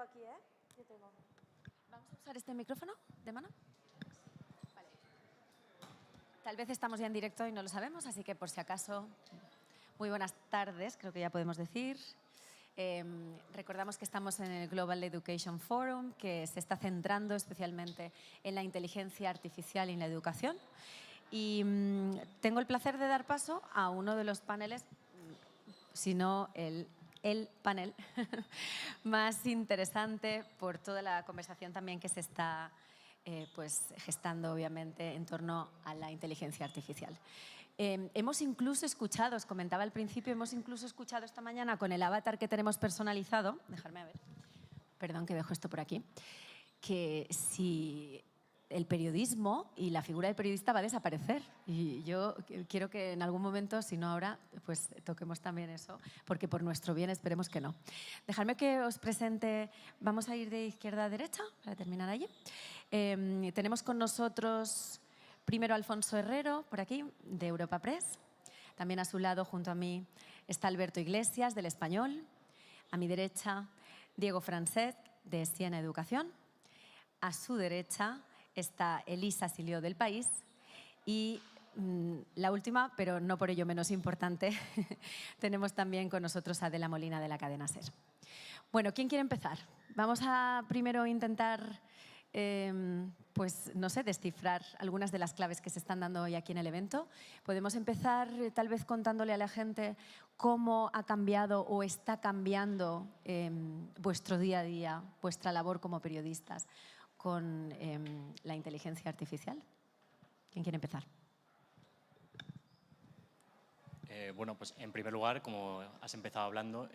aquí, ¿eh? Yo tengo. ¿Vamos a usar este micrófono de mano? Vale. Tal vez estamos ya en directo y no lo sabemos, así que por si acaso, muy buenas tardes, creo que ya podemos decir. Recordamos que estamos en el Global Education Forum, que se está centrando especialmente en la inteligencia artificial y en la educación. Y tengo el placer de dar paso a uno de los paneles, si no el panel más interesante por toda la conversación también que se está pues, gestando, obviamente, en torno a la inteligencia artificial. Hemos incluso escuchado, os comentaba al principio, hemos incluso escuchado esta mañana con el avatar que tenemos personalizado, dejarme a ver, perdón que dejo esto por aquí, que si el periodismo y la figura del periodista va a desaparecer. Y yo quiero que en algún momento, si no ahora, pues toquemos también eso, porque por nuestro bien esperemos que no. Dejadme que os presente, vamos a ir de izquierda a derecha para terminar allí. Tenemos con nosotros primero Alfonso Herrero, por aquí, de Europa Press. También a su lado, junto a mí, está Alberto Iglesias, del Español. A mi derecha, Diego Francesc, de Siena Educación. A su derecha está Elisa Silió, del País. Y la última, pero no por ello menos importante, tenemos también con nosotros a Adela Molina, de la cadena SER. Bueno, ¿quién quiere empezar? Vamos a primero intentar, pues no sé, descifrar algunas de las claves que se están dando hoy aquí en el evento. Podemos empezar tal vez contándole a la gente cómo ha cambiado o está cambiando vuestro día a día, vuestra labor como periodistas con la inteligencia artificial. ¿Quién quiere empezar? Bueno, pues en primer lugar, como has empezado hablando,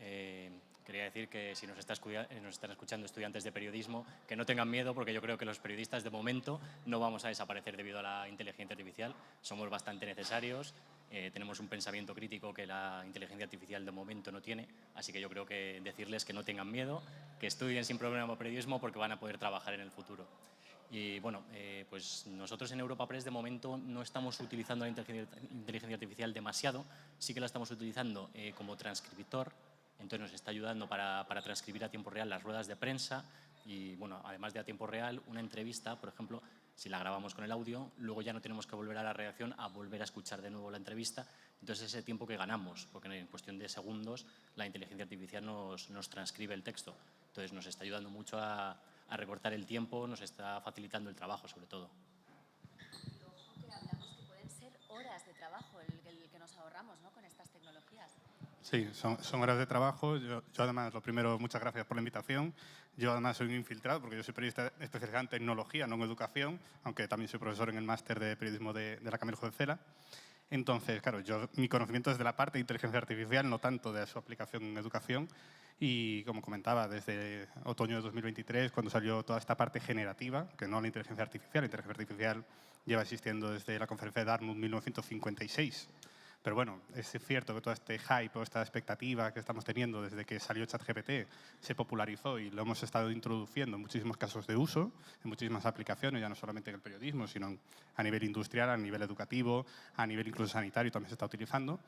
quería decir que si nos están escuchando estudiantes de periodismo, que no tengan miedo, porque yo creo que los periodistas de momento no vamos a desaparecer debido a la inteligencia artificial. Somos bastante necesarios, tenemos un pensamiento crítico que la inteligencia artificial de momento no tiene, así que yo creo que decirles que no tengan miedo, que estudien sin problema periodismo porque van a poder trabajar en el futuro. Y bueno, pues nosotros en Europa Press de momento no estamos utilizando la inteligencia artificial demasiado, sí que la estamos utilizando como transcriptor, entonces nos está ayudando para transcribir a tiempo real las ruedas de prensa y bueno, además de a tiempo real, una entrevista, por ejemplo, si la grabamos con el audio, luego ya no tenemos que volver a la redacción a volver a escuchar de nuevo la entrevista, entonces ese tiempo que ganamos, porque en cuestión de segundos la inteligencia artificial nos transcribe el texto, entonces nos está ayudando mucho a recortar el tiempo, nos está facilitando el trabajo, sobre todo. Y ojo que hablamos que pueden ser horas de trabajo el que nos ahorramos, ¿no?, con estas tecnologías. Sí, son horas de trabajo. Yo además, lo primero, muchas gracias por la invitación. Yo además soy un infiltrado porque yo soy periodista especializado en tecnología, no en educación, aunque también soy profesor en el máster de periodismo de la Camil Juan Cela. Entonces, claro, mi conocimiento es de la parte de inteligencia artificial, no tanto de su aplicación en educación. Y como comentaba, desde otoño de 2023, cuando salió toda esta parte generativa, que no la inteligencia artificial lleva existiendo desde la conferencia de Dartmouth en 1956. Pero bueno, es cierto que todo este hype o esta expectativa que estamos teniendo desde que salió ChatGPT se popularizó y lo hemos estado introduciendo en muchísimos casos de uso, en muchísimas aplicaciones, ya no solamente en el periodismo, sino a nivel industrial, a nivel educativo, a nivel incluso sanitario también se está utilizando.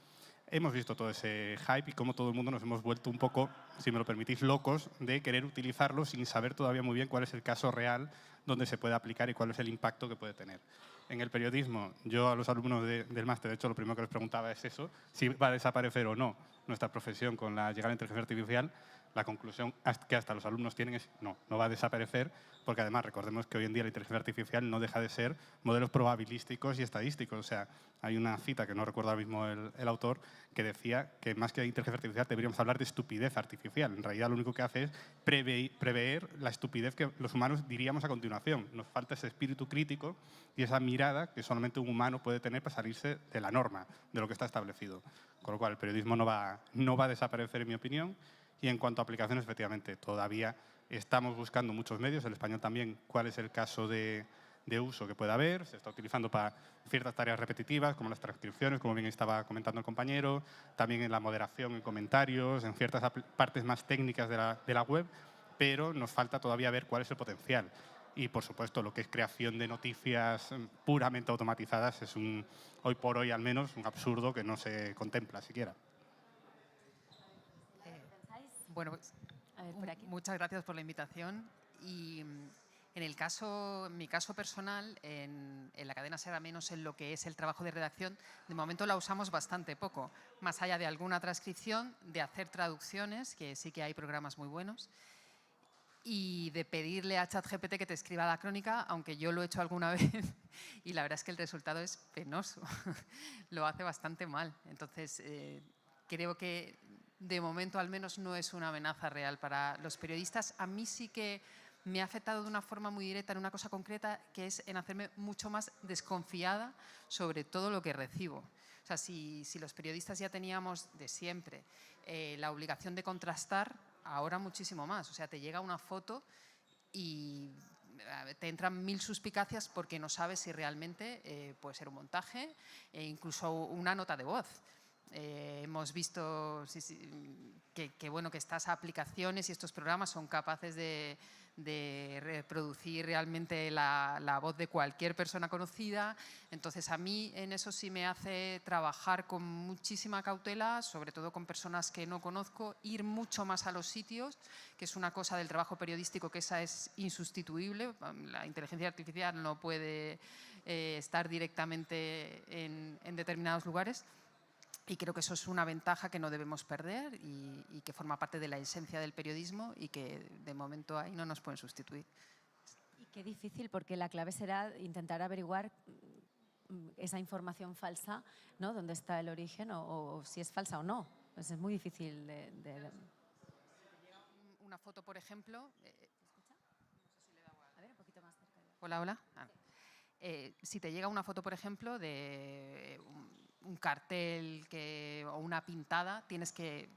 Hemos visto todo ese hype y cómo todo el mundo nos hemos vuelto un poco, si me lo permitís, locos de querer utilizarlo sin saber todavía muy bien cuál es el caso real donde se puede aplicar y cuál es el impacto que puede tener. En el periodismo, yo a los alumnos del máster, de hecho, lo primero que les preguntaba es eso, si va a desaparecer o no nuestra profesión con la llegada de la inteligencia artificial. La conclusión que hasta los alumnos tienen es no va a desaparecer, porque además recordemos que hoy en día la inteligencia artificial no deja de ser modelos probabilísticos y estadísticos. O sea, hay una cita que no recuerdo ahora mismo el autor, que decía que más que de inteligencia artificial deberíamos hablar de estupidez artificial. En realidad lo único que hace es prever la estupidez que los humanos diríamos a continuación. Nos falta ese espíritu crítico y esa mirada que solamente un humano puede tener para salirse de la norma, de lo que está establecido. Con lo cual el periodismo no va a desaparecer, en mi opinión. Y en cuanto a aplicaciones, efectivamente, todavía estamos buscando muchos medios, el español también, cuál es el caso de uso que pueda haber. Se está utilizando para ciertas tareas repetitivas, como las transcripciones, como bien estaba comentando el compañero, también en la moderación en comentarios, en ciertas partes más técnicas de la web, pero nos falta todavía ver cuál es el potencial. Y, por supuesto, lo que es creación de noticias puramente automatizadas es hoy por hoy, al menos, un absurdo que no se contempla siquiera. Bueno, pues A ver, por aquí. Muchas gracias por la invitación. Y en mi caso personal, en la cadena SER, al menos en lo que es el trabajo de redacción, de momento la usamos bastante poco. Más allá de alguna transcripción, de hacer traducciones, que sí que hay programas muy buenos, y de pedirle a ChatGPT que te escriba la crónica, aunque yo lo he hecho alguna vez y la verdad es que el resultado es penoso. Lo hace bastante mal. Entonces, creo que de momento al menos no es una amenaza real para los periodistas. A mí sí que me ha afectado de una forma muy directa en una cosa concreta, que es en hacerme mucho más desconfiada sobre todo lo que recibo. O sea, si los periodistas ya teníamos de siempre la obligación de contrastar, ahora muchísimo más. O sea, te llega una foto y te entran 1000 suspicacias porque no sabes si realmente puede ser un montaje e incluso una nota de voz. Hemos visto que estas aplicaciones y estos programas son capaces de reproducir realmente la voz de cualquier persona conocida. Entonces, a mí en eso sí me hace trabajar con muchísima cautela, sobre todo con personas que no conozco, ir mucho más a los sitios, que es una cosa del trabajo periodístico que esa es insustituible. La inteligencia artificial no puede estar directamente en determinados lugares. Y creo que eso es una ventaja que no debemos perder y que forma parte de la esencia del periodismo y que de momento ahí no nos pueden sustituir. Y qué difícil, porque la clave será intentar averiguar esa información falsa, ¿no? Dónde está el origen o si es falsa o no. Pues es muy difícil de... Una foto, por ejemplo... ¿Escucha? A ver, un poquito más cerca. Hola, hola. Si te llega una foto, por ejemplo, de un cartel o una pintada, tienes que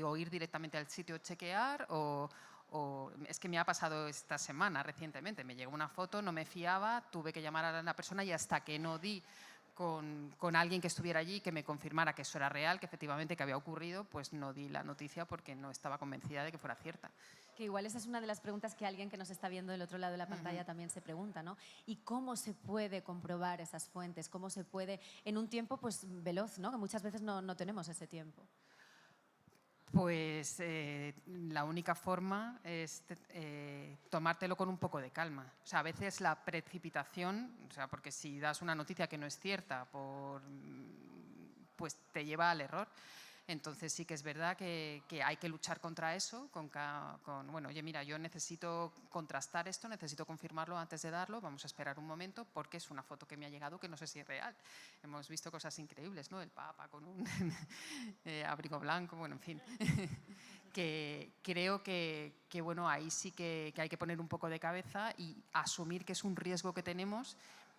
o ir directamente al sitio chequear o es que me ha pasado esta semana recientemente. Me llegó una foto, no me fiaba, tuve que llamar a la persona y hasta que no di con alguien que estuviera allí que me confirmara que eso era real, que efectivamente que había ocurrido, pues no di la noticia porque no estaba convencida de que fuera cierta. Que igual esa es una de las preguntas que alguien que nos está viendo del otro lado de la pantalla también se pregunta, ¿no? ¿Y cómo se puede comprobar esas fuentes? ¿Cómo se puede, en un tiempo pues veloz, ¿no? Que muchas veces no tenemos ese tiempo. Pues la única forma es tomártelo con un poco de calma. O sea, a veces la precipitación, o sea, porque si das una noticia que no es cierta, pues te lleva al error. Entonces sí que es verdad que hay que luchar contra eso, bueno, oye, mira, yo necesito contrastar esto, necesito confirmarlo antes de darlo, vamos a esperar un momento porque es una foto que me ha llegado que no sé si es real. Hemos visto cosas increíbles, ¿no? El Papa con un abrigo blanco, bueno, en fin. Que creo que bueno, ahí sí que hay que poner un poco de cabeza y asumir que es un riesgo que tenemos,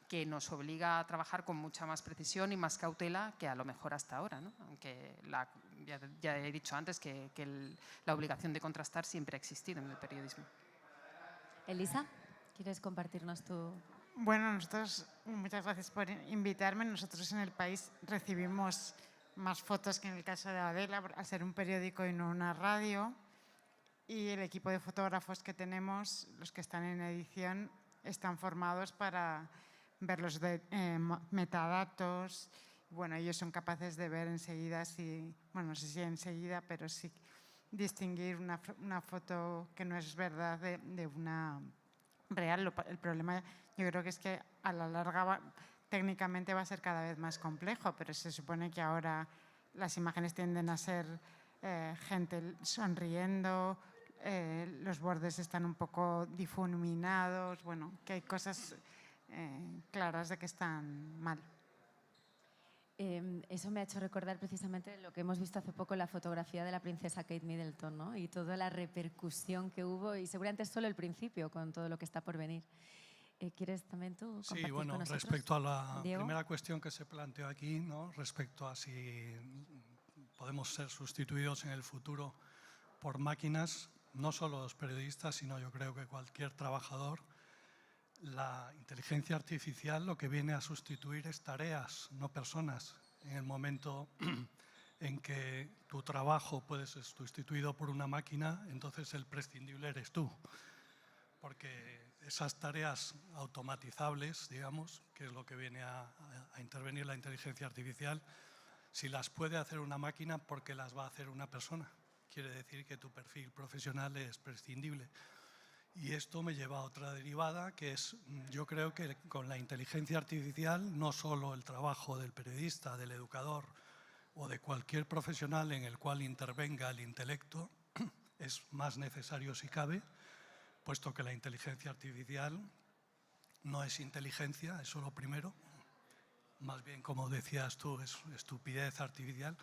que nos obliga a trabajar con mucha más precisión y más cautela que a lo mejor hasta ahora, ¿no? Aunque ya he dicho antes que la obligación de contrastar siempre ha existido en el periodismo. Elisa, ¿quieres compartirnos tu...? Bueno, muchas gracias por invitarme. Nosotros en El País recibimos más fotos que en el caso de Adela, al ser un periódico y no una radio. Y el equipo de fotógrafos que tenemos, los que están en edición, están formados para ver los metadatos. Bueno, ellos son capaces de ver enseguida bueno, no sé si enseguida, pero sí distinguir una foto que no es verdad de una real. El problema yo creo que es que a la larga técnicamente va a ser cada vez más complejo, pero se supone que ahora las imágenes tienden a ser gente sonriendo, los bordes están un poco difuminados, bueno, que hay cosas claras de que están mal. Eso me ha hecho recordar precisamente lo que hemos visto hace poco en la fotografía de la princesa Kate Middleton, ¿no? Y toda la repercusión que hubo, y seguramente es solo el principio con todo lo que está por venir. ¿Quieres también tú compartir Sí, bueno, con nosotros? respecto a la Diego. primera cuestión que se planteó aquí, ¿no? Respecto a si podemos ser sustituidos en el futuro por máquinas, no solo los periodistas, sino yo creo que cualquier trabajador. La inteligencia artificial lo que viene a sustituir es tareas, no personas. En el momento en que tu trabajo puede ser sustituido por una máquina, entonces el prescindible eres tú. Porque esas tareas automatizables, digamos, que es lo que viene a intervenir la inteligencia artificial, si las puede hacer una máquina, ¿por qué las va a hacer una persona? quiere decir que tu perfil profesional es prescindible. Y esto me lleva a otra derivada, que es, yo creo que con la inteligencia artificial, no solo el trabajo del periodista, del educador o de cualquier profesional en el cual intervenga el intelecto, es más necesario si cabe, puesto que la inteligencia artificial no es inteligencia, eso es lo primero. Más bien, como decías tú, es estupidez artificial,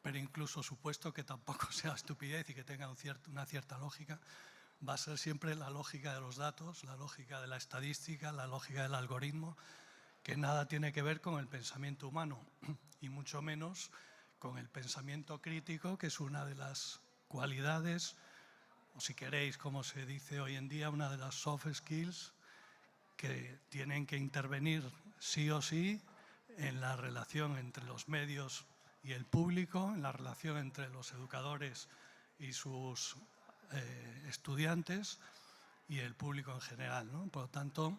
pero incluso supuesto que tampoco sea estupidez y que tenga una cierta lógica, va a ser siempre la lógica de los datos, la lógica de la estadística, la lógica del algoritmo, que nada tiene que ver con el pensamiento humano y mucho menos con el pensamiento crítico, que es una de las cualidades, o si queréis, como se dice hoy en día, una de las soft skills que tienen que intervenir sí o sí en la relación entre los medios y el público, en la relación entre los educadores y sus estudiantes y el público en general, ¿no? Por lo tanto,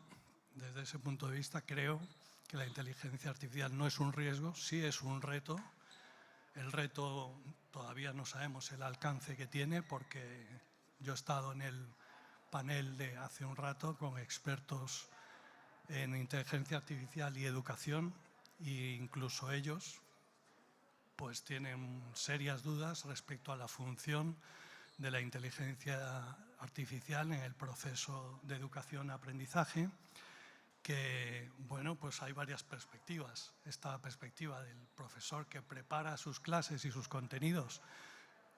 desde ese punto de vista, creo que la inteligencia artificial no es un riesgo, sí es un reto. El reto todavía no sabemos el alcance que tiene, porque yo he estado en el panel de hace un rato con expertos en inteligencia artificial y educación, e incluso ellos pues tienen serias dudas respecto a la función de la inteligencia artificial en el proceso de educación-aprendizaje, que, bueno, pues hay varias perspectivas. Esta perspectiva del profesor que prepara sus clases y sus contenidos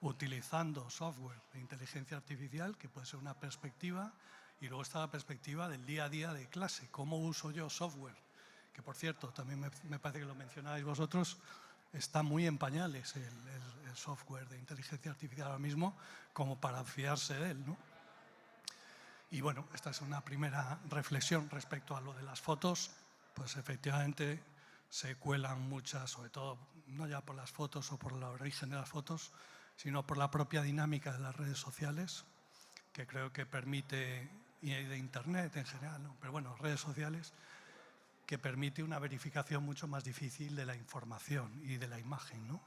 utilizando software de inteligencia artificial, que puede ser una perspectiva, y luego está la perspectiva del día a día de clase. ¿Cómo uso yo software? Que, por cierto, también me parece que lo mencionáis vosotros, está muy en pañales el software de inteligencia artificial ahora mismo, como para fiarse de él, ¿no? Y bueno, esta es una primera reflexión respecto a lo de las fotos. Pues efectivamente se cuelan muchas, sobre todo no ya por las fotos o por el origen de las fotos, sino por la propia dinámica de las redes sociales, que creo que permite, y de Internet en general, ¿no? Pero bueno, redes sociales, que permite una verificación mucho más difícil de la información y de la imagen, ¿no?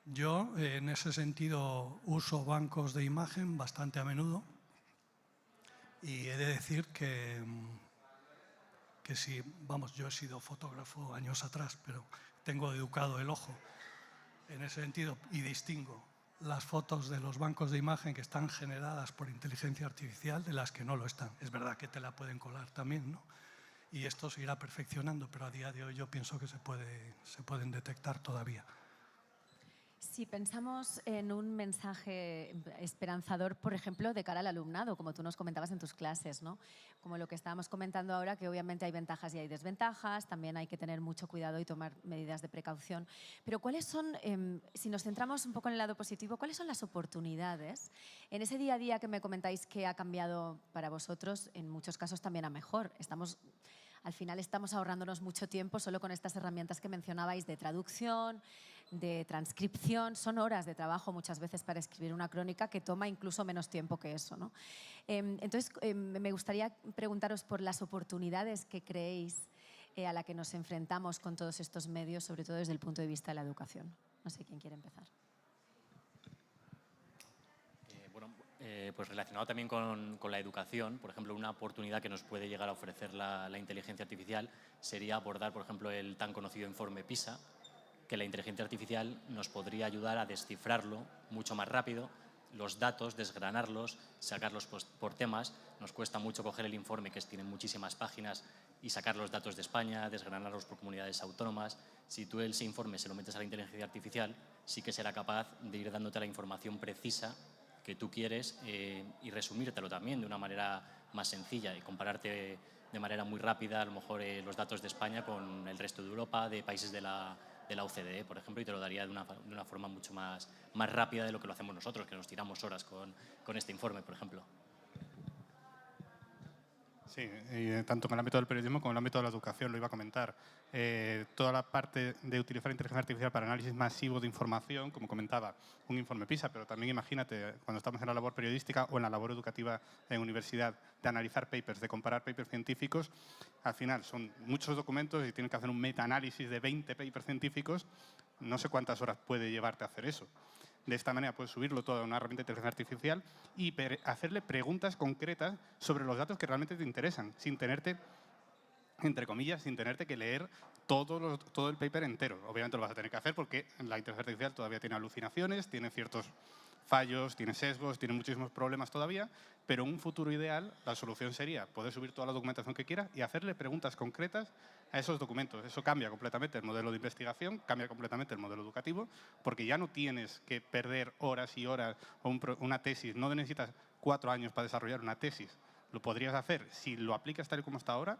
Yo, en ese sentido, uso bancos de imagen bastante a menudo, y he de decir que si, vamos, yo he sido fotógrafo años atrás, pero tengo educado el ojo en ese sentido y distingo las fotos de los bancos de imagen que están generadas por inteligencia artificial de las que no lo están. Es verdad que te la pueden colar también, ¿no? Y esto se irá perfeccionando, pero a día de hoy yo pienso que se pueden detectar todavía. Si pensamos en un mensaje esperanzador, por ejemplo, de cara al alumnado, como tú nos comentabas en tus clases, ¿no? Como lo que estábamos comentando ahora, que obviamente hay ventajas y hay desventajas, también hay que tener mucho cuidado y tomar medidas de precaución. Pero ¿cuáles son, si nos centramos un poco en el lado positivo, cuáles son las oportunidades en ese día a día que me comentáis que ha cambiado para vosotros, en muchos casos también a mejor? Al final estamos ahorrándonos mucho tiempo solo con estas herramientas que mencionabais de traducción, de transcripción. Son horas de trabajo muchas veces para escribir una crónica que toma incluso menos tiempo que eso, ¿no? Entonces, me gustaría preguntaros por las oportunidades que creéis a la que nos enfrentamos con todos estos medios, sobre todo desde el punto de vista de la educación. No sé quién quiere empezar. Pues relacionado también con la educación, por ejemplo, una oportunidad que nos puede llegar a ofrecer la inteligencia artificial sería abordar, por ejemplo, el tan conocido informe PISA, que la inteligencia artificial nos podría ayudar a descifrarlo mucho más rápido, los datos, desgranarlos, sacarlos por temas. Nos cuesta mucho coger el informe, que tiene muchísimas páginas, y sacar los datos de España, desgranarlos por comunidades autónomas. Si tú ese informe se lo metes a la inteligencia artificial, sí que será capaz de ir dándote la información precisa que tú quieres y resumírtelo también de una manera más sencilla y compararte de manera muy rápida a lo mejor los datos de España con el resto de Europa, de países de la OCDE, por ejemplo, y te lo daría de una forma mucho más rápida de lo que lo hacemos nosotros, que nos tiramos horas con este informe, por ejemplo. Sí, tanto en el ámbito del periodismo como en el ámbito de la educación, lo iba a comentar. toda la parte de utilizar inteligencia artificial para análisis masivo de información, como comentaba, un informe PISA, pero también imagínate cuando estamos en la labor periodística o en la labor educativa en universidad, de analizar papers, de comparar papers científicos, al final son muchos documentos y tienen que hacer un metaanálisis de 20 papers científicos, no sé cuántas horas puede llevarte a hacer eso. De esta manera puedes subirlo todo a una herramienta de inteligencia artificial y hacerle preguntas concretas sobre los datos que realmente te interesan, sin tenerte, entre comillas, sin tenerte que leer todo el paper entero. Obviamente lo vas a tener que hacer porque la inteligencia artificial todavía tiene alucinaciones, tiene ciertos fallos, tiene sesgos, tiene muchísimos problemas todavía, pero en un futuro ideal la solución sería poder subir toda la documentación que quieras y hacerle preguntas concretas a esos documentos. Eso cambia completamente el modelo de investigación, cambia completamente el modelo educativo, porque ya no tienes que perder horas y horas o una tesis. No necesitas 4 años para desarrollar una tesis. Lo podrías hacer, si lo aplicas tal y como está ahora,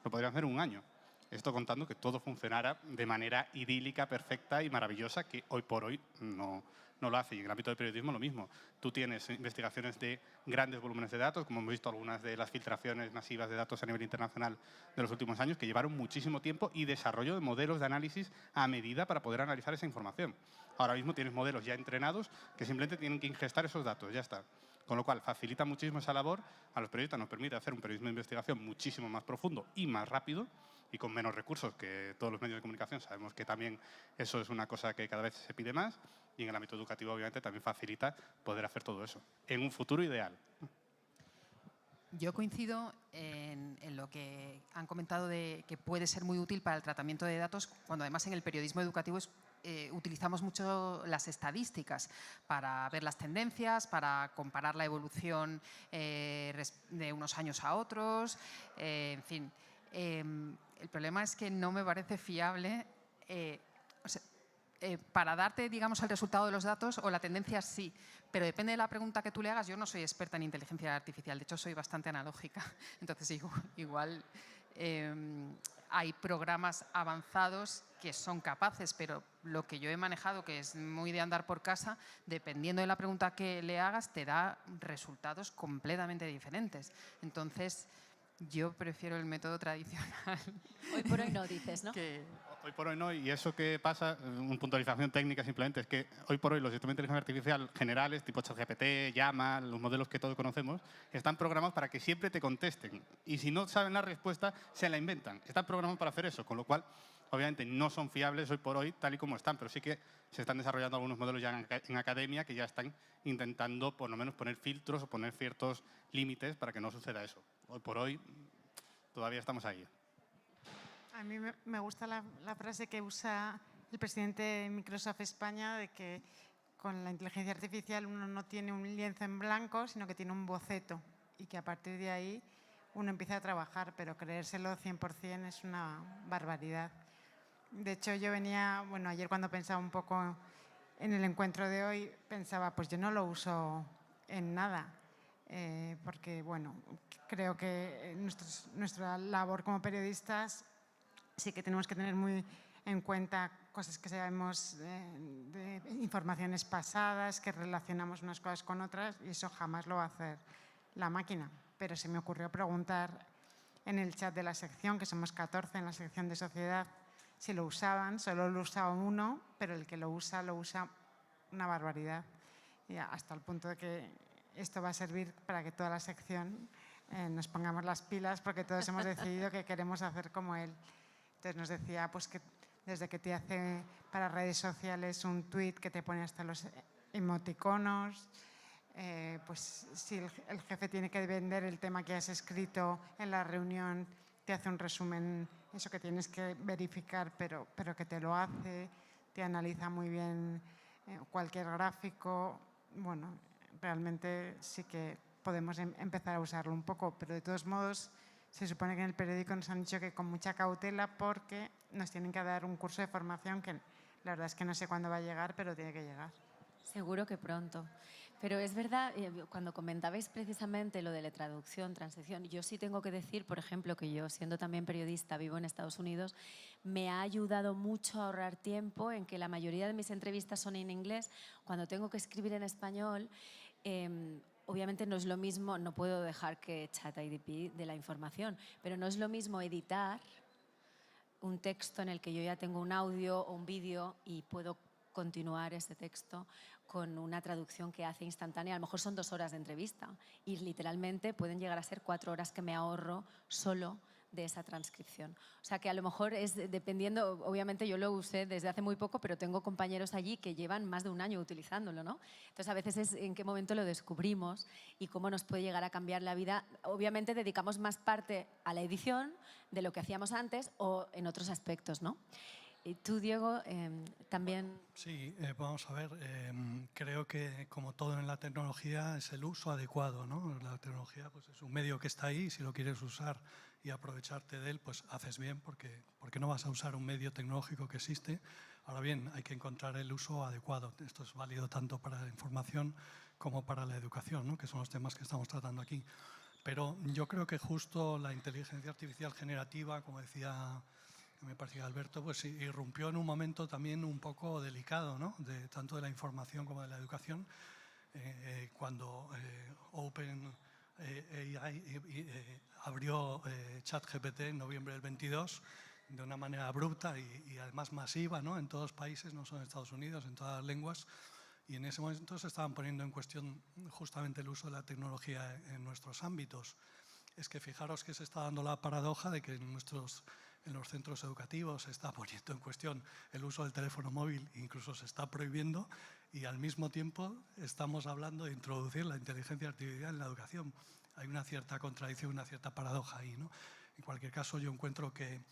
lo podrías hacer en 1 año. Esto contando que todo funcionara de manera idílica, perfecta y maravillosa, que hoy por hoy no lo hace. Y en el ámbito del periodismo lo mismo. Tú tienes investigaciones de grandes volúmenes de datos, como hemos visto algunas de las filtraciones masivas de datos a nivel internacional de los últimos años, que llevaron muchísimo tiempo y desarrollo de modelos de análisis a medida para poder analizar esa información. Ahora mismo tienes modelos ya entrenados que simplemente tienen que ingestar esos datos, ya está. Con lo cual, facilita muchísimo esa labor a los periodistas, nos permite hacer un periodismo de investigación muchísimo más profundo y más rápido y con menos recursos que todos los medios de comunicación. Sabemos que también eso es una cosa que cada vez se pide más y en el ámbito educativo, obviamente, también facilita poder hacer todo eso en un futuro ideal. Yo coincido en lo que han comentado de que puede ser muy útil para el tratamiento de datos, cuando además en el periodismo educativo utilizamos mucho las estadísticas para ver las tendencias, para comparar la evolución de unos años a otros, en fin. El problema es que no me parece fiable para darte, digamos, el resultado de los datos o la tendencia sí, pero depende de la pregunta que tú le hagas. Yo no soy experta en inteligencia artificial, de hecho soy bastante analógica, entonces igual hay programas avanzados que son capaces, pero lo que yo he manejado, que es muy de andar por casa, dependiendo de la pregunta que le hagas, te da resultados completamente diferentes. Entonces, yo prefiero el método tradicional. Hoy por hoy no, dices, ¿no? Hoy por hoy no, y eso que pasa, una puntualización técnica simplemente, es que hoy por hoy los sistemas de inteligencia artificial generales, tipo ChatGPT, Llama, los modelos que todos conocemos, están programados para que siempre te contesten. Y si no saben la respuesta, se la inventan. Están programados para hacer eso, con lo cual, obviamente, no son fiables hoy por hoy tal y como están, pero sí que se están desarrollando algunos modelos ya en academia que ya están intentando, por lo menos, poner filtros o poner ciertos límites para que no suceda eso. Hoy por hoy todavía estamos ahí. A mí me gusta la frase que usa el presidente de Microsoft España de que con la inteligencia artificial uno no tiene un lienzo en blanco, sino que tiene un boceto y que a partir de ahí uno empieza a trabajar, pero creérselo 100% es una barbaridad. De hecho, yo venía, bueno, ayer cuando pensaba un poco en el encuentro de hoy, pensaba, pues yo no lo uso en nada. Porque, bueno, creo que nuestra labor como periodistas sí que tenemos que tener muy en cuenta cosas que sabemos de informaciones pasadas, que relacionamos unas cosas con otras, y eso jamás lo va a hacer la máquina. Pero se me ocurrió preguntar en el chat de la sección, que somos 14 en la sección de sociedad, si lo usaban. Solo lo usaba uno, pero el que lo usa una barbaridad. Y hasta el punto de que esto va a servir para que toda la sección nos pongamos las pilas, porque todos hemos decidido que queremos hacer como él. Entonces nos decía pues que desde que te hace para redes sociales un tweet que te pone hasta los emoticonos, pues si el jefe tiene que vender el tema que has escrito en la reunión, te hace un resumen, eso que tienes que verificar, pero que te lo hace, te analiza muy bien cualquier gráfico. Bueno, realmente sí que podemos empezar a usarlo un poco, pero de todos modos se supone que en el periódico nos han dicho que con mucha cautela, porque nos tienen que dar un curso de formación que la verdad es que no sé cuándo va a llegar, pero tiene que llegar. Seguro que pronto. Pero es verdad, cuando comentabais precisamente lo de la traducción, transición, yo sí tengo que decir, por ejemplo, que yo, siendo también periodista, vivo en Estados Unidos, me ha ayudado mucho a ahorrar tiempo en que la mayoría de mis entrevistas son en inglés. Cuando tengo que escribir en español, obviamente no es lo mismo, no puedo dejar que ChatGPT de la información, pero no es lo mismo editar un texto en el que yo ya tengo un audio o un vídeo y puedo continuar ese texto con una traducción que hace instantánea. A lo mejor son 2 horas de entrevista y literalmente pueden llegar a ser 4 horas que me ahorro solo de esa transcripción. O sea que a lo mejor es dependiendo, obviamente yo lo usé desde hace muy poco, pero tengo compañeros allí que llevan más de un año utilizándolo, ¿no? Entonces a veces es en qué momento lo descubrimos y cómo nos puede llegar a cambiar la vida. Obviamente dedicamos más parte a la edición de lo que hacíamos antes o en otros aspectos, ¿no? Y tú, Diego, también... Sí, vamos a ver, creo que como todo en la tecnología es el uso adecuado, ¿no? La tecnología pues, es un medio que está ahí, si lo quieres usar y aprovecharte de él, pues haces bien, porque no vas a usar un medio tecnológico que existe. Ahora bien, hay que encontrar el uso adecuado. Esto es válido tanto para la información como para la educación, ¿no? Que son los temas que estamos tratando aquí. Pero yo creo que justo la inteligencia artificial generativa, como decía, me parecía Alberto, pues irrumpió en un momento también un poco delicado, ¿no? Tanto de la información como de la educación, cuando OpenAI abrió ChatGPT en noviembre del 22 de una manera abrupta y además masiva, ¿no? En todos los países, no solo en Estados Unidos, en todas las lenguas. Y en ese momento se estaban poniendo en cuestión justamente el uso de la tecnología en nuestros ámbitos. Es que fijaros que se está dando la paradoja de que en los centros educativos se está poniendo en cuestión el uso del teléfono móvil, incluso se está prohibiendo, y al mismo tiempo estamos hablando de introducir la inteligencia artificial en la educación. Hay una cierta contradicción, una cierta paradoja ahí, ¿no? En cualquier caso, yo encuentro que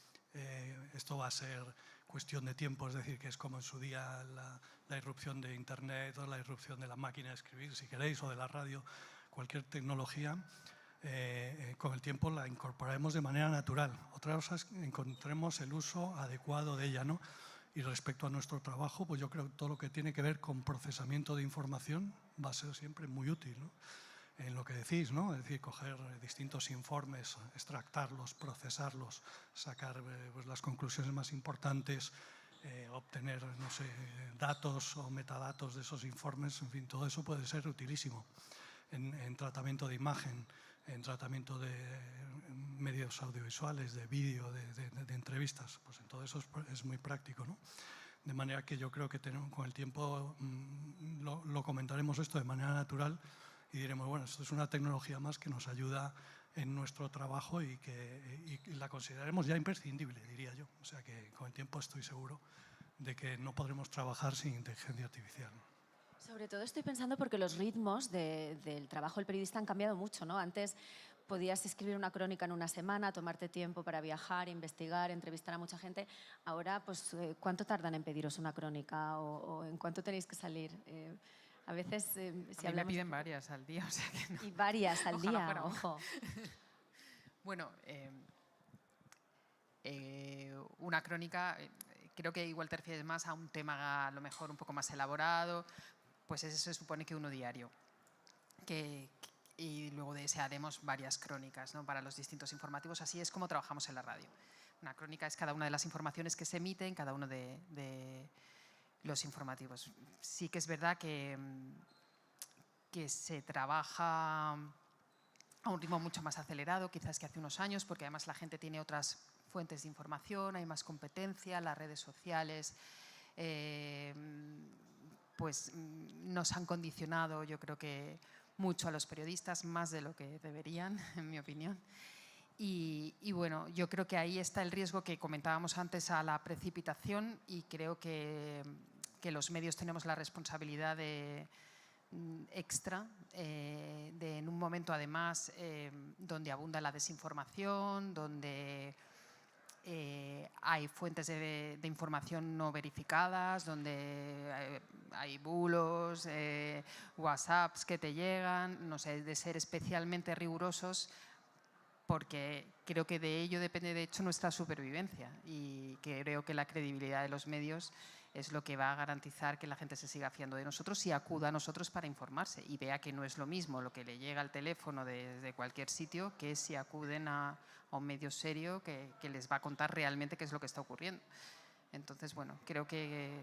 esto va a ser cuestión de tiempo, es decir, que es como en su día la irrupción de Internet o la irrupción de la máquina de escribir, si queréis, o de la radio, cualquier tecnología. Con el tiempo la incorporaremos de manera natural. Otra cosa es que encontremos el uso adecuado de ella, ¿no? Y respecto a nuestro trabajo, pues yo creo que todo lo que tiene que ver con procesamiento de información va a ser siempre muy útil, ¿no? En lo que decís, ¿no? Es decir, coger distintos informes, extractarlos, procesarlos, sacar pues, las conclusiones más importantes, obtener, no sé, datos o metadatos de esos informes, en fin, todo eso puede ser utilísimo en tratamiento de imagen, en tratamiento de medios audiovisuales, de vídeo, de entrevistas, pues en todo eso es muy práctico, ¿no? De manera que yo creo que con el tiempo lo comentaremos esto de manera natural y diremos, bueno, esto es una tecnología más que nos ayuda en nuestro trabajo y que la consideraremos ya imprescindible, diría yo. O sea que con el tiempo estoy seguro de que no podremos trabajar sin inteligencia artificial. Sobre todo estoy pensando porque los ritmos del trabajo del periodista han cambiado mucho, ¿no? Antes podías escribir una crónica en una semana, tomarte tiempo para viajar, investigar, entrevistar a mucha gente. Ahora, pues, ¿cuánto tardan en pediros una crónica o en cuánto tenéis que salir? A veces, si a mí me hablamos... piden varias al día, o sea que no. Y varias al Ojalá día, fuera una. ojo. Bueno, una crónica, creo que igual te refieres más a un tema a lo mejor un poco más elaborado, pues ese se supone que uno diario. Y luego de ese haremos varias crónicas, ¿no? Para los distintos informativos. Así es como trabajamos en la radio. Una crónica es cada una de las informaciones que se emiten, cada uno de los informativos. Sí que es verdad que se trabaja a un ritmo mucho más acelerado, quizás que hace unos años, porque además la gente tiene otras fuentes de información, hay más competencia, las redes sociales pues nos han condicionado, yo creo que mucho a los periodistas, más de lo que deberían, en mi opinión. Y bueno, yo creo que ahí está el riesgo que comentábamos antes a la precipitación y creo que los medios tenemos la responsabilidad extra de en un momento además donde abunda la desinformación, donde hay fuentes de información no verificadas, donde hay bulos, WhatsApps que te llegan, no sé, de ser especialmente rigurosos porque creo que de ello depende de hecho nuestra supervivencia y creo que la credibilidad de los medios es lo que va a garantizar que la gente se siga fiando de nosotros y acuda a nosotros para informarse y vea que no es lo mismo lo que le llega al teléfono desde cualquier sitio que si acuden a un medio serio que les va a contar realmente qué es lo que está ocurriendo. Entonces, bueno, creo que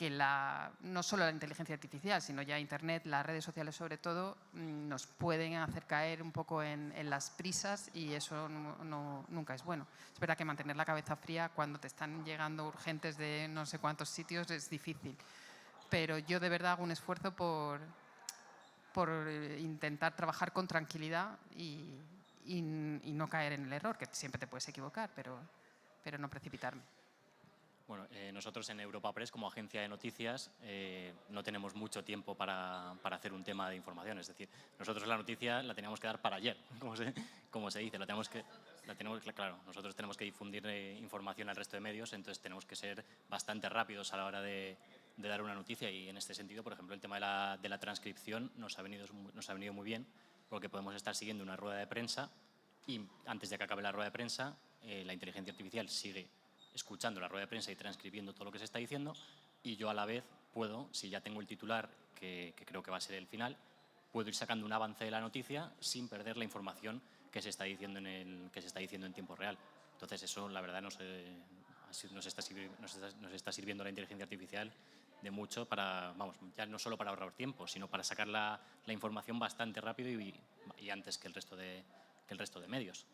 que no solo la inteligencia artificial, sino ya Internet, las redes sociales sobre todo, nos pueden hacer caer un poco en las prisas y eso nunca es bueno. Es verdad que mantener la cabeza fría cuando te están llegando urgentes de no sé cuántos sitios es difícil, pero yo de verdad hago un esfuerzo por intentar trabajar con tranquilidad y no caer en el error, que siempre te puedes equivocar, pero no precipitarme. Bueno, nosotros en Europa Press, como agencia de noticias, no tenemos mucho tiempo para hacer un tema de información. Es decir, nosotros la noticia la teníamos que dar para ayer, como se dice. Claro, nosotros tenemos que difundir información al resto de medios, entonces tenemos que ser bastante rápidos a la hora de dar una noticia, y en este sentido, por ejemplo, el tema de la transcripción nos ha venido muy bien, porque podemos estar siguiendo una rueda de prensa y antes de que acabe la rueda de prensa, la inteligencia artificial sigue escuchando la rueda de prensa y transcribiendo todo lo que se está diciendo, y yo a la vez puedo, si ya tengo el titular, que creo que va a ser el final, puedo ir sacando un avance de la noticia sin perder la información que se está diciendo en tiempo real. Entonces eso, la verdad, nos está sirviendo la inteligencia artificial de mucho para, ya no solo para ahorrar tiempo, sino para sacar la información bastante rápido y antes que el resto de medios.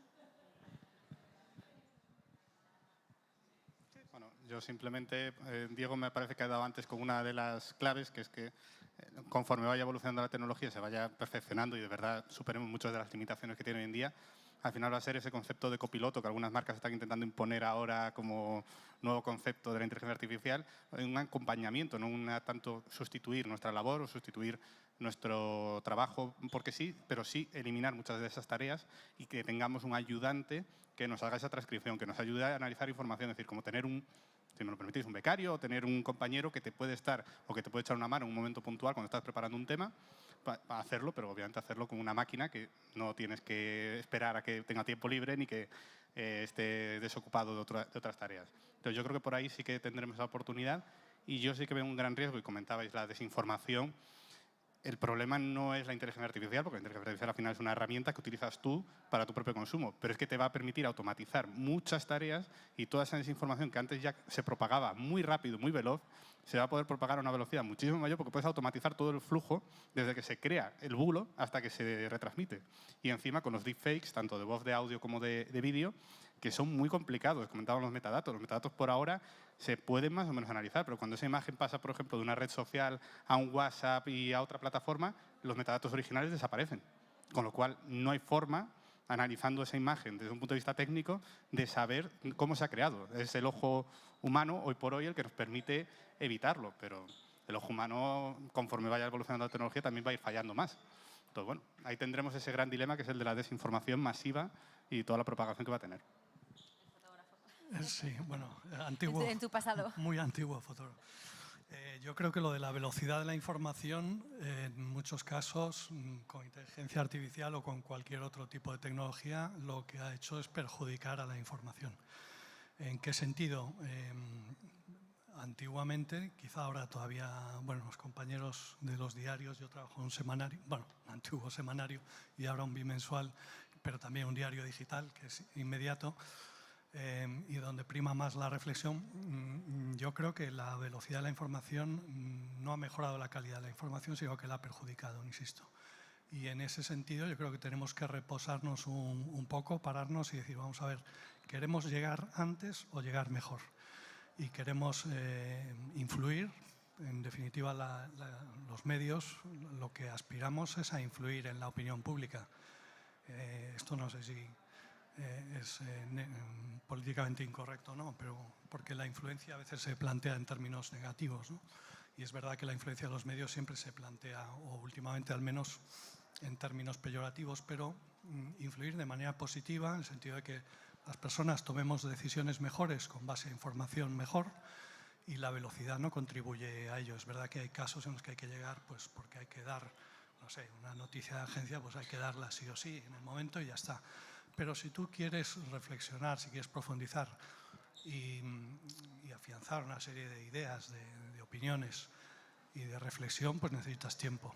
Bueno, yo simplemente, Diego me parece que ha dado antes con una de las claves, que es que conforme vaya evolucionando la tecnología se vaya perfeccionando y de verdad superemos muchas de las limitaciones que tiene hoy en día. Al final va a ser ese concepto de copiloto que algunas marcas están intentando imponer ahora como nuevo concepto de la inteligencia artificial, un acompañamiento, no tanto sustituir nuestra labor o sustituir nuestro trabajo porque sí, pero sí eliminar muchas de esas tareas y que tengamos un ayudante que nos haga esa transcripción, que nos ayude a analizar información, es decir, como tener si me lo permitís, un becario o tener un compañero que te puede estar o que te puede echar una mano en un momento puntual cuando estás preparando un tema para hacerlo, pero obviamente hacerlo con una máquina que no tienes que esperar a que tenga tiempo libre ni que esté desocupado de otras tareas. Entonces yo creo que por ahí sí que tendremos esa oportunidad y yo sí que veo un gran riesgo, y comentabais la desinformación. El problema no es la inteligencia artificial, porque la inteligencia artificial al final es una herramienta que utilizas tú para tu propio consumo, pero es que te va a permitir automatizar muchas tareas y toda esa desinformación que antes ya se propagaba muy rápido, muy veloz, se va a poder propagar a una velocidad muchísimo mayor porque puedes automatizar todo el flujo desde que se crea el bulo hasta que se retransmite. Y encima con los deepfakes, tanto de voz, de audio como de vídeo, que son muy complicados. Comentaban los metadatos. Los metadatos por ahora se pueden más o menos analizar, pero cuando esa imagen pasa, por ejemplo, de una red social a un WhatsApp y a otra plataforma, los metadatos originales desaparecen. Con lo cual, no hay forma, analizando esa imagen desde un punto de vista técnico, de saber cómo se ha creado. Es el ojo humano, hoy por hoy, el que nos permite evitarlo, pero el ojo humano, conforme vaya evolucionando la tecnología, también va a ir fallando más. Entonces, bueno, ahí tendremos ese gran dilema que es el de la desinformación masiva y toda la propagación que va a tener. Sí, bueno, antiguo. En tu pasado. Muy antiguo fotógrafo. Yo creo que lo de la velocidad de la información, en muchos casos, con inteligencia artificial o con cualquier otro tipo de tecnología, lo que ha hecho es perjudicar a la información. ¿En qué sentido? Antiguamente, quizá ahora todavía, bueno, los compañeros de los diarios, yo trabajo en un semanario, bueno, un antiguo semanario y ahora un bimensual, pero también un diario digital que es inmediato, y donde prima más la reflexión. Yo creo que la velocidad de la información no ha mejorado la calidad de la información, sino que la ha perjudicado, insisto. Y en ese sentido yo creo que tenemos que reposarnos un poco, pararnos y decir, vamos a ver, ¿queremos llegar antes o llegar mejor? Y queremos influir. En definitiva, los medios, lo que aspiramos es a influir en la opinión pública. Esto no sé si es políticamente incorrecto o no, pero porque la influencia a veces se plantea en términos negativos, ¿no? Y es verdad que la influencia de los medios siempre se plantea, o últimamente al menos, en términos peyorativos, pero influir de manera positiva, en el sentido de que las personas tomemos decisiones mejores con base a información mejor, y la velocidad no contribuye a ello. Es verdad que hay casos en los que hay que llegar, pues porque hay que dar, no sé, una noticia de agencia, pues hay que darla sí o sí en el momento y ya está. Pero si tú quieres reflexionar, si quieres profundizar y afianzar una serie de ideas, de opiniones y de reflexión, pues necesitas tiempo.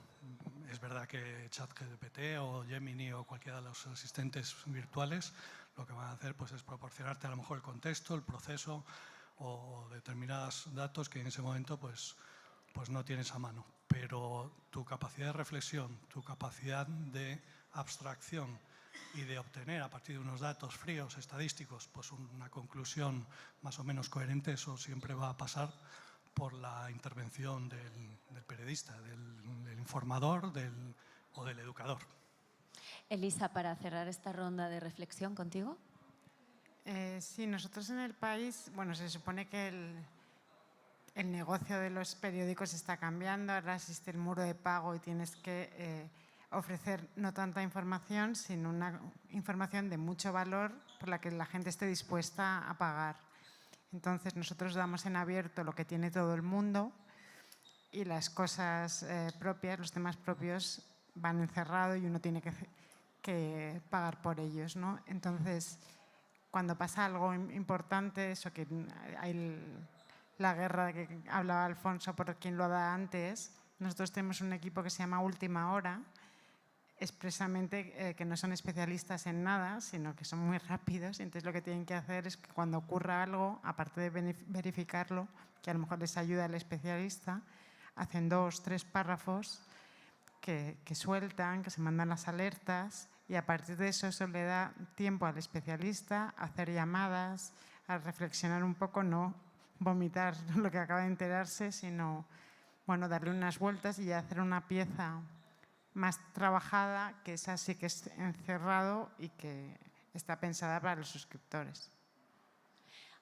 Es verdad que ChatGPT o Gemini o cualquiera de los asistentes virtuales lo que van a hacer pues es proporcionarte a lo mejor el contexto, el proceso o determinados datos que en ese momento pues no tienes a mano. Pero tu capacidad de reflexión, tu capacidad de abstracción y de obtener a partir de unos datos fríos, estadísticos, pues una conclusión más o menos coherente, eso siempre va a pasar por la intervención del periodista, del informador o del educador. Elisa, para cerrar esta ronda de reflexión contigo. Sí, nosotros en el país, bueno, se supone que el negocio de los periódicos está cambiando, ahora existe el muro de pago y tienes que ofrecer no tanta información, sino una información de mucho valor por la que la gente esté dispuesta a pagar. Entonces nosotros damos en abierto lo que tiene todo el mundo y las cosas propias, los temas propios van en cerrado y uno tiene que pagar por ellos, ¿no? Entonces, cuando pasa algo importante, eso que hay la guerra de que hablaba Alfonso por quien lo da antes, nosotros tenemos un equipo que se llama Última Hora, expresamente que no son especialistas en nada, sino que son muy rápidos. Entonces lo que tienen que hacer es que cuando ocurra algo, aparte de verificarlo, que a lo mejor les ayuda el especialista, hacen 2, 3 párrafos que sueltan, que se mandan las alertas y a partir de eso le da tiempo al especialista a hacer llamadas, a reflexionar un poco, no vomitar lo que acaba de enterarse, sino bueno, darle unas vueltas y hacer una pieza más trabajada, que esa sí que es encerrado y que está pensada para los suscriptores.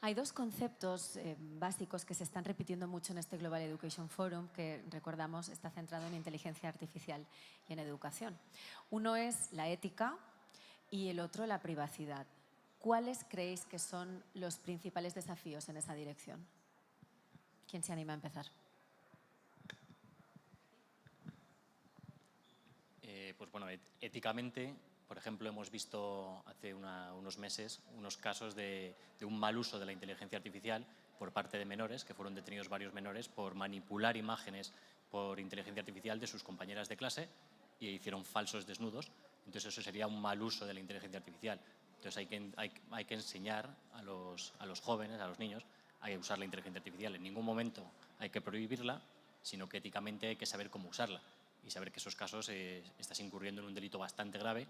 Hay dos conceptos básicos que se están repitiendo mucho en este Global Education Forum, que recordamos está centrado en inteligencia artificial y en educación. Uno es la ética y el otro la privacidad. ¿Cuáles creéis que son los principales desafíos en esa dirección? ¿Quién se anima a empezar? Pues bueno, éticamente, por ejemplo, hemos visto hace unos meses unos casos de un mal uso de la inteligencia artificial por parte de menores, que fueron detenidos varios menores por manipular imágenes por inteligencia artificial de sus compañeras de clase y hicieron falsos desnudos. Entonces eso sería un mal uso de la inteligencia artificial. Entonces hay que enseñar a los jóvenes, a los niños, a usar la inteligencia artificial. En ningún momento hay que prohibirla, sino que éticamente hay que saber cómo usarla y saber que esos casos estás incurriendo en un delito bastante grave.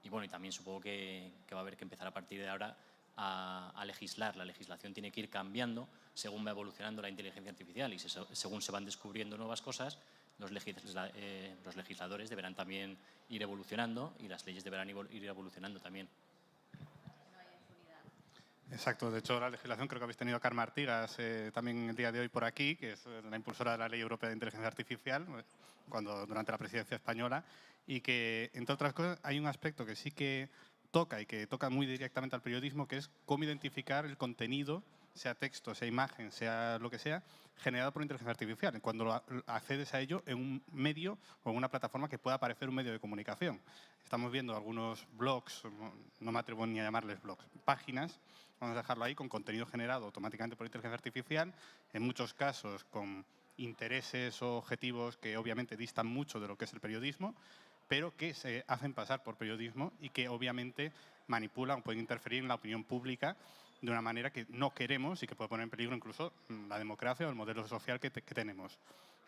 Y bueno, y también supongo que va a haber que empezar a partir de ahora a legislar. La legislación tiene que ir cambiando según va evolucionando la inteligencia artificial y según se van descubriendo nuevas cosas, los legisladores deberán también ir evolucionando y las leyes deberán ir evolucionando también. Exacto, de hecho la legislación, creo que habéis tenido a Carme Artigas también el día de hoy por aquí, que es la impulsora de la Ley Europea de Inteligencia Artificial, durante la presidencia española, y que, entre otras cosas, hay un aspecto que sí que toca y que toca muy directamente al periodismo, que es cómo identificar el contenido, sea texto, sea imagen, sea lo que sea, generado por inteligencia artificial, cuando accedes a ello en un medio o en una plataforma que pueda parecer un medio de comunicación. Estamos viendo algunos blogs, no me atrevo ni a llamarles blogs, páginas, vamos a dejarlo ahí, con contenido generado automáticamente por inteligencia artificial, en muchos casos con intereses o objetivos que obviamente distan mucho de lo que es el periodismo, pero que se hacen pasar por periodismo y que obviamente manipulan o pueden interferir en la opinión pública de una manera que no queremos y que puede poner en peligro incluso la democracia o el modelo social que tenemos.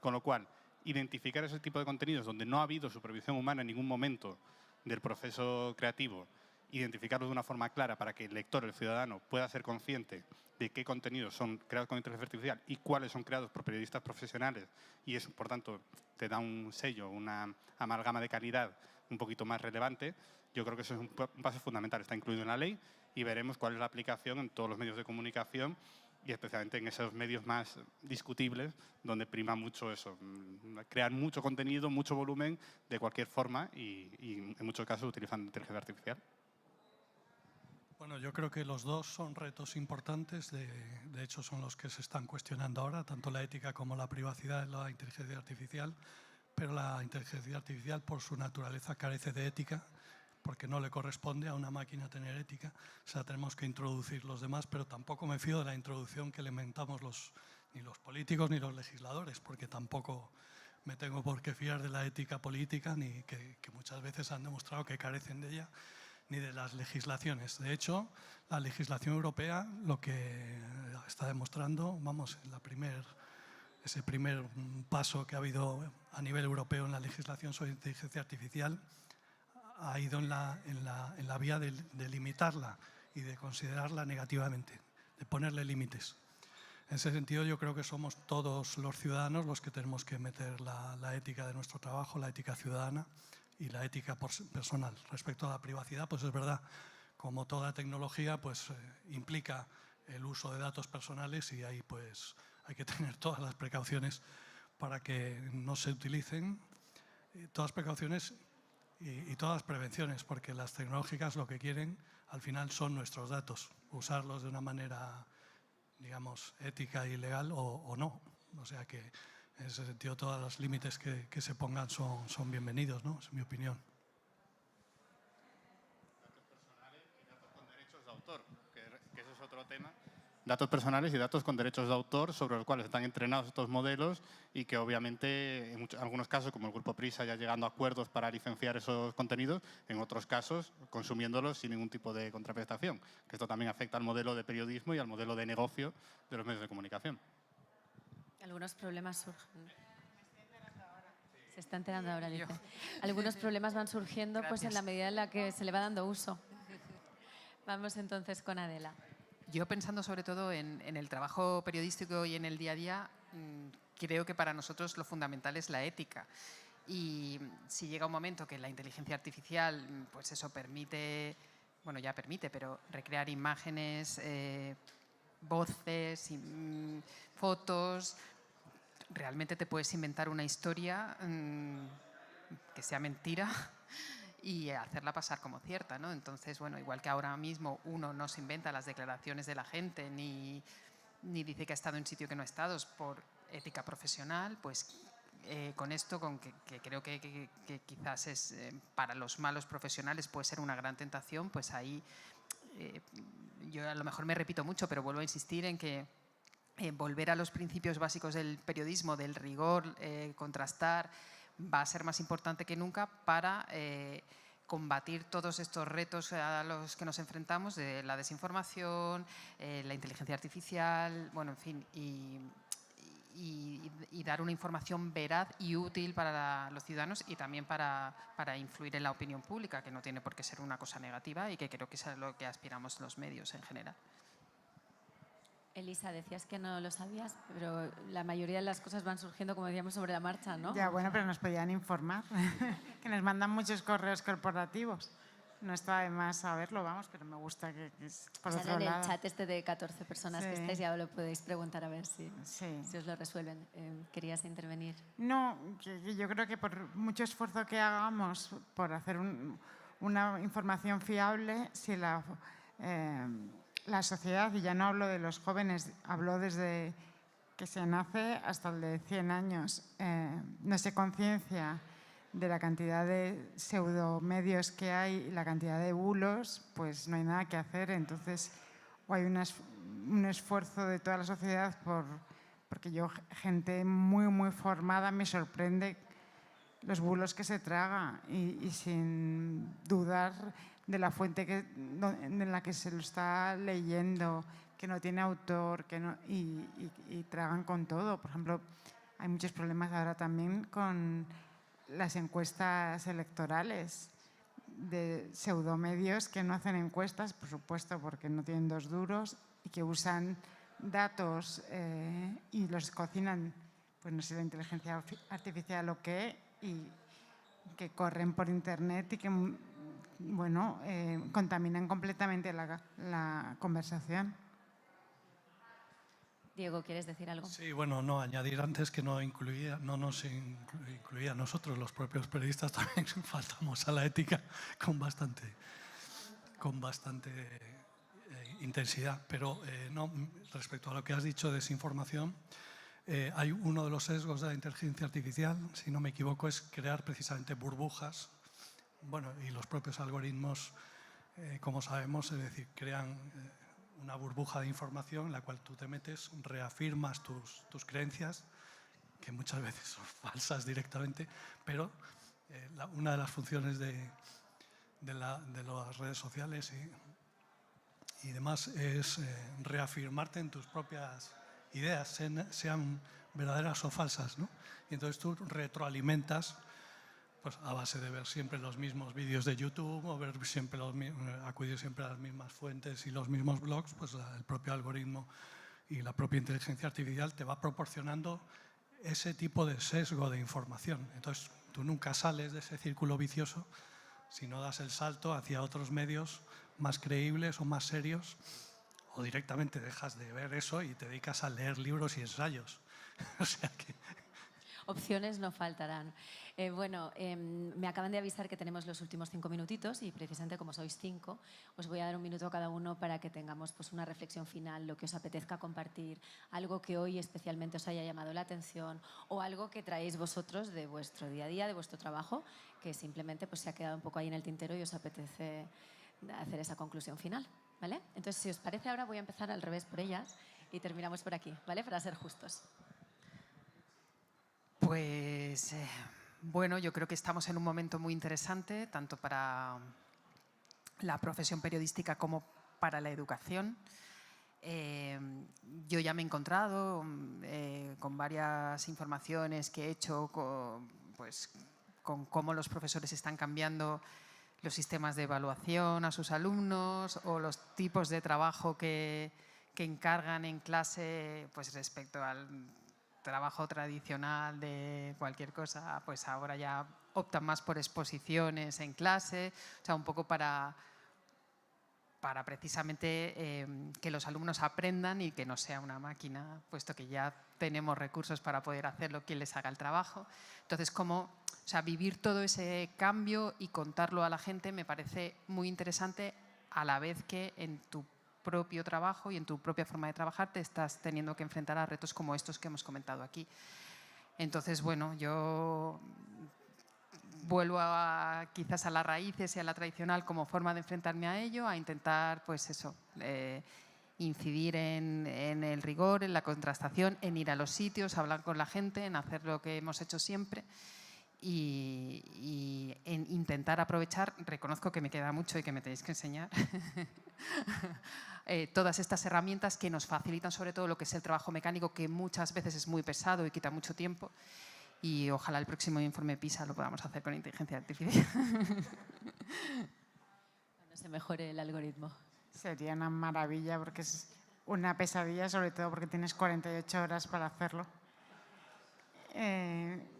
Con lo cual, identificar ese tipo de contenidos donde no ha habido supervisión humana en ningún momento del proceso creativo, identificarlo de una forma clara para que el lector, el ciudadano, pueda ser consciente de qué contenidos son creados con inteligencia artificial y cuáles son creados por periodistas profesionales, y eso, por tanto, te da un sello, una amalgama de calidad un poquito más relevante. Yo creo que eso es un paso fundamental, está incluido en la ley, y veremos cuál es la aplicación en todos los medios de comunicación y especialmente en esos medios más discutibles, donde prima mucho eso, crear mucho contenido, mucho volumen, de cualquier forma y en muchos casos utilizando inteligencia artificial. Bueno, yo creo que los dos son retos importantes, de hecho son los que se están cuestionando ahora, tanto la ética como la privacidad de la inteligencia artificial, pero la inteligencia artificial por su naturaleza carece de ética, porque no le corresponde a una máquina tener ética. O sea, tenemos que introducir los demás, pero tampoco me fío de la introducción que le inventamos ni los políticos ni los legisladores, porque tampoco me tengo por qué fiar de la ética política, ni que muchas veces han demostrado que carecen de ella, ni de las legislaciones. De hecho, la legislación europea lo que está demostrando, vamos, ese primer paso que ha habido a nivel europeo en la legislación sobre inteligencia artificial ha ido en la vía de limitarla y de considerarla negativamente, de ponerle límites. En ese sentido, yo creo que somos todos los ciudadanos los que tenemos que meter la ética de nuestro trabajo, la ética ciudadana y la ética personal. Respecto a la privacidad, pues es verdad, como toda tecnología, pues implica el uso de datos personales y ahí pues hay que tener todas las precauciones para que no se utilicen, todas las precauciones y todas las prevenciones, porque las tecnológicas lo que quieren al final son nuestros datos, usarlos de una manera, digamos, ética y legal o no. O sea que en ese sentido todos los límites que se pongan son bienvenidos, ¿no? Es mi opinión. Datos personales y datos con derechos de autor, que ese es otro tema. Datos personales y datos con derechos de autor sobre los cuales están entrenados estos modelos y que obviamente en algunos casos, como el Grupo Prisa, ya llegando a acuerdos para licenciar esos contenidos, en otros casos consumiéndolos sin ningún tipo de contraprestación. Que esto también afecta al modelo de periodismo y al modelo de negocio de los medios de comunicación. Algunos problemas surgen. Se está enterando ahora, dice. Algunos problemas van surgiendo pues, en la medida en la que se le va dando uso. Vamos entonces con Adela. Yo pensando sobre todo en el trabajo periodístico y en el día a día, creo que para nosotros lo fundamental es la ética. Y si llega un momento que la inteligencia artificial, pues eso permite, bueno ya permite, pero recrear imágenes, voces, fotos, realmente te puedes inventar una historia que sea mentira y hacerla pasar como cierta, ¿no? Entonces, bueno, igual que ahora mismo uno no se inventa las declaraciones de la gente ni dice que ha estado en sitio que no ha estado por ética profesional, pues con esto, que creo que quizás es para los malos profesionales puede ser una gran tentación, pues ahí yo a lo mejor me repito mucho, pero vuelvo a insistir en que volver a los principios básicos del periodismo, del rigor, contrastar, va a ser más importante que nunca para combatir todos estos retos a los que nos enfrentamos de la desinformación, la inteligencia artificial, bueno, en fin, y dar una información veraz y útil para los ciudadanos y también para influir en la opinión pública, que no tiene por qué ser una cosa negativa y que creo que es a lo que aspiramos los medios en general. Elisa, decías que no lo sabías, pero la mayoría de las cosas van surgiendo, como decíamos, sobre la marcha, ¿no? Ya, bueno, pero nos podían informar, que nos mandan muchos correos corporativos. No está de más saberlo, vamos, pero me gusta que es por otro en lado. el chat este de 14 personas que estáis, ya lo podéis preguntar a ver si os lo resuelven. ¿Querías intervenir? No, que yo creo que por mucho esfuerzo que hagamos por hacer una información fiable, si la sociedad, y ya no hablo de los jóvenes, hablo desde que se nace hasta el de 100 años, no se conciencia de la cantidad de pseudomedios que hay y la cantidad de bulos, pues no hay nada que hacer. Entonces, o hay un esfuerzo de toda la sociedad porque yo, gente muy, muy formada, me sorprende los bulos que se traga y sin dudar de la fuente en la que se lo está leyendo, que no tiene autor, y tragan con todo. Por ejemplo, hay muchos problemas ahora también con las encuestas electorales de pseudomedios que no hacen encuestas, por supuesto, porque no tienen dos duros y que usan datos y los cocinan, pues no sé, la inteligencia artificial o qué, y que corren por internet y que, bueno, contaminan completamente la conversación. Diego, ¿quieres decir algo? Sí, bueno, no, añadir antes que no nos incluía a nosotros, los propios periodistas, también faltamos a la ética con bastante intensidad. Pero no, respecto a lo que has dicho de desinformación, hay uno de los sesgos de la inteligencia artificial, si no me equivoco, es crear precisamente burbujas. Bueno, y los propios algoritmos, como sabemos, es decir, crean una burbuja de información en la cual tú te metes, reafirmas tus creencias, que muchas veces son falsas directamente, pero una de las funciones de de las redes sociales y demás es reafirmarte en tus propias ideas, sean verdaderas o falsas, ¿no? Y entonces tú retroalimentas, pues a base de ver siempre los mismos vídeos de YouTube o ver siempre acudir siempre a las mismas fuentes y los mismos blogs, pues el propio algoritmo y la propia inteligencia artificial te va proporcionando ese tipo de sesgo de información. Entonces tú nunca sales de ese círculo vicioso si no das el salto hacia otros medios más creíbles o más serios, o directamente dejas de ver eso y te dedicas a leer libros y ensayos. O sea que... Opciones no faltarán. Me acaban de avisar que tenemos los últimos 5 minutitos y precisamente como sois 5, os voy a dar un minuto a cada uno para que tengamos pues, una reflexión final, lo que os apetezca compartir, algo que hoy especialmente os haya llamado la atención o algo que traéis vosotros de vuestro día a día, de vuestro trabajo, que simplemente pues, se ha quedado un poco ahí en el tintero y os apetece hacer esa conclusión final, ¿vale? Entonces, si os parece, ahora voy a empezar al revés por ellas y terminamos por aquí, ¿vale? Para ser justos. Pues bueno, yo creo que estamos en un momento muy interesante, tanto para la profesión periodística como para la educación. Yo ya me he encontrado con varias informaciones que he hecho con cómo los profesores están cambiando los sistemas de evaluación a sus alumnos o los tipos de trabajo que encargan en clase pues respecto al trabajo tradicional de cualquier cosa, pues ahora ya optan más por exposiciones en clase, o sea, un poco para precisamente que los alumnos aprendan y que no sea una máquina, puesto que ya tenemos recursos para poder hacerlo, quien les haga el trabajo. Entonces, vivir todo ese cambio y contarlo a la gente me parece muy interesante, a la vez que en tu propio trabajo y en tu propia forma de trabajar te estás teniendo que enfrentar a retos como estos que hemos comentado aquí. Entonces, bueno, yo vuelvo quizás a las raíces y a la tradicional como forma de enfrentarme a ello, a intentar, pues eso, incidir en el rigor, en la contrastación, en ir a los sitios, hablar con la gente, en hacer lo que hemos hecho siempre y en intentar aprovechar, reconozco que me queda mucho y que me tenéis que enseñar, todas estas herramientas que nos facilitan sobre todo lo que es el trabajo mecánico, que muchas veces es muy pesado y quita mucho tiempo. Y ojalá el próximo informe PISA lo podamos hacer con inteligencia artificial. Cuando se mejore el algoritmo. Sería una maravilla porque es una pesadilla, sobre todo porque tienes 48 horas para hacerlo.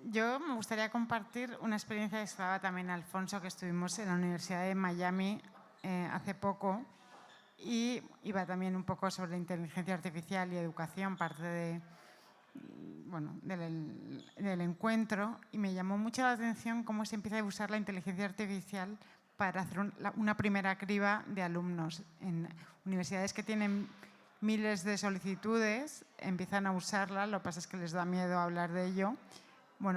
Yo me gustaría compartir una experiencia que estaba también Alfonso, que estuvimos en la Universidad de Miami hace poco y iba también un poco sobre inteligencia artificial y educación, parte del encuentro, y me llamó mucho la atención cómo se empieza a usar la inteligencia artificial para hacer una primera criba de alumnos. En universidades que tienen miles de solicitudes empiezan a usarla, lo que pasa es que les da miedo hablar de ello,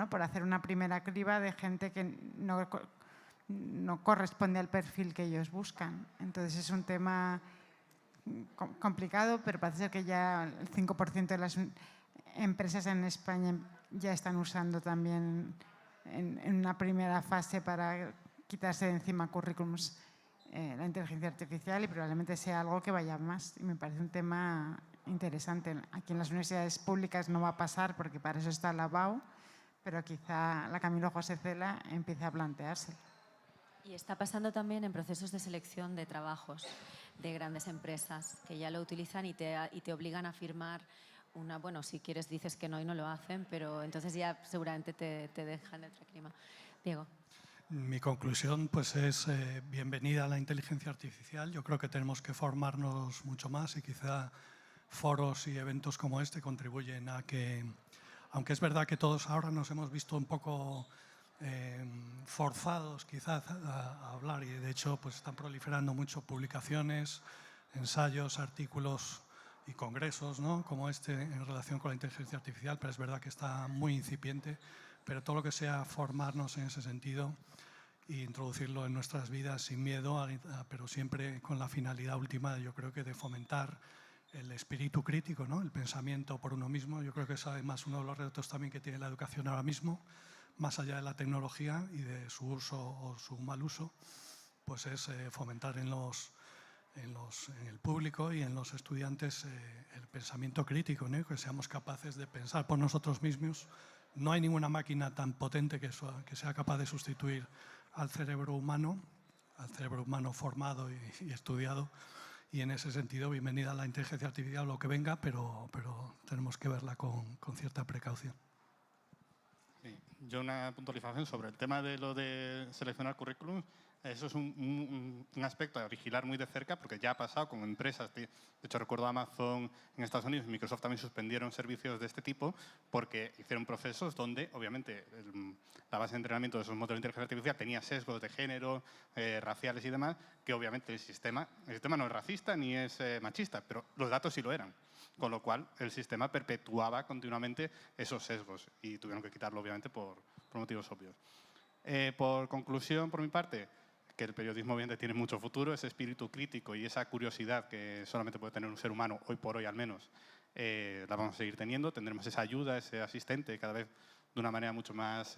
por hacer una primera criba de gente que no corresponde al perfil que ellos buscan. Entonces es un tema complicado, pero parece ser que ya el 5% de las empresas en España ya están usando también en una primera fase para quitarse de encima currículums la inteligencia artificial, y probablemente sea algo que vaya más. Y me parece un tema interesante. Aquí en las universidades públicas no va a pasar porque para eso está la BAU, pero quizá la Camilo José Cela empiece a planteárselo. Y está pasando también en procesos de selección de trabajos de grandes empresas que ya lo utilizan y te obligan a firmar si quieres dices que no y no lo hacen, pero entonces ya seguramente te dejan el clima. Diego. Mi conclusión pues es bienvenida a la inteligencia artificial. Yo creo que tenemos que formarnos mucho más y quizá foros y eventos como este contribuyen a que, aunque es verdad que todos ahora nos hemos visto un poco forzados quizás a hablar, y de hecho pues están proliferando mucho publicaciones, ensayos, artículos y congresos, ¿no?, como este en relación con la inteligencia artificial, pero es verdad que está muy incipiente. Pero todo lo que sea formarnos en ese sentido e introducirlo en nuestras vidas sin miedo, pero siempre con la finalidad última, yo creo que de fomentar el espíritu crítico, ¿no?, el pensamiento por uno mismo. Yo creo que es además uno de los retos también que tiene la educación ahora mismo, más allá de la tecnología y de su uso o su mal uso. pues es fomentar en el público y en los estudiantes el pensamiento crítico, ¿no? Que seamos capaces de pensar por nosotros mismos. No hay ninguna máquina tan potente que sea capaz de sustituir al cerebro humano formado y estudiado. Y en ese sentido, bienvenida la inteligencia artificial, lo que venga, pero tenemos que verla con cierta precaución. Sí. Yo una puntualización sobre el tema de lo de seleccionar currículum. Eso es un aspecto a vigilar muy de cerca porque ya ha pasado con empresas. De hecho, recuerdo Amazon en Estados Unidos y Microsoft también suspendieron servicios de este tipo porque hicieron procesos donde, obviamente, la base de entrenamiento de esos modelos de inteligencia artificial tenía sesgos de género, raciales y demás, que obviamente el sistema no es racista ni es machista, pero los datos sí lo eran. Con lo cual, el sistema perpetuaba continuamente esos sesgos y tuvieron que quitarlo, obviamente, por motivos obvios. Por conclusión, por mi parte, que el periodismo obviamente tiene mucho futuro, ese espíritu crítico y esa curiosidad que solamente puede tener un ser humano, hoy por hoy al menos, la vamos a seguir teniendo. Tendremos esa ayuda, ese asistente, cada vez de una manera mucho más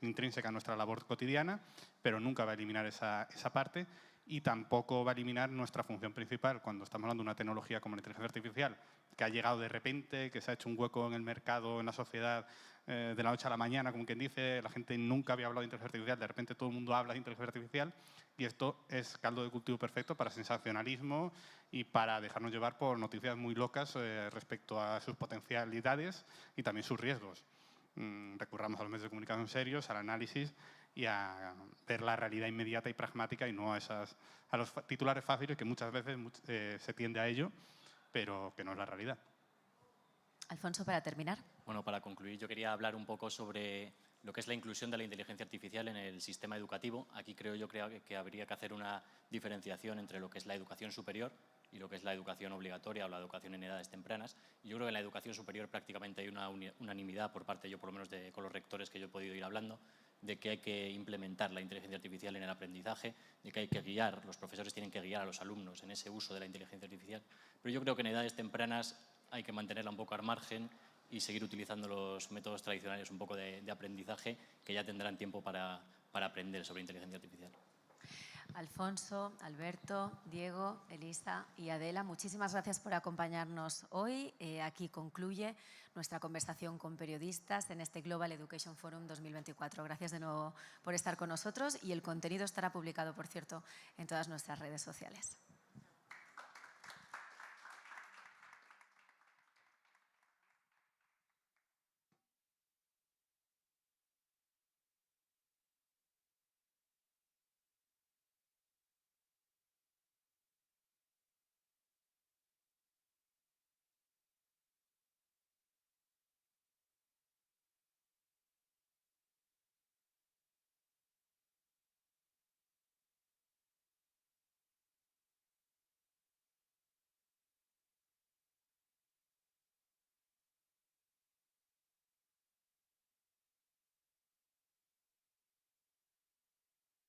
intrínseca a nuestra labor cotidiana, pero nunca va a eliminar esa parte y tampoco va a eliminar nuestra función principal cuando estamos hablando de una tecnología como la inteligencia artificial, que ha llegado de repente, que se ha hecho un hueco en el mercado, en la sociedad, de la noche a la mañana, como quien dice, la gente nunca había hablado de inteligencia artificial, de repente todo el mundo habla de inteligencia artificial y esto es caldo de cultivo perfecto para sensacionalismo y para dejarnos llevar por noticias muy locas respecto a sus potencialidades y también sus riesgos. Recurramos a los medios de comunicación serios, al análisis y a ver la realidad inmediata y pragmática y no a los titulares fáciles que muchas veces se tiende a ello, pero que no es la realidad. Alfonso, para terminar. Bueno, para concluir, yo quería hablar un poco sobre lo que es la inclusión de la inteligencia artificial en el sistema educativo. Aquí creo que habría que hacer una diferenciación entre lo que es la educación superior y lo que es la educación obligatoria o la educación en edades tempranas. Y yo creo que en la educación superior prácticamente hay una unanimidad por parte, yo por lo menos con los rectores que yo he podido ir hablando, de que hay que implementar la inteligencia artificial en el aprendizaje, de que hay que guiar, los profesores tienen que guiar a los alumnos en ese uso de la inteligencia artificial. Pero yo creo que en edades tempranas hay que mantenerla un poco al margen y seguir utilizando los métodos tradicionales un poco de aprendizaje que ya tendrán tiempo para aprender sobre inteligencia artificial. Alfonso, Alberto, Diego, Elisa y Adela, muchísimas gracias por acompañarnos hoy. Aquí concluye nuestra conversación con periodistas en este Global Education Forum 2024. Gracias de nuevo por estar con nosotros y el contenido estará publicado, por cierto, en todas nuestras redes sociales.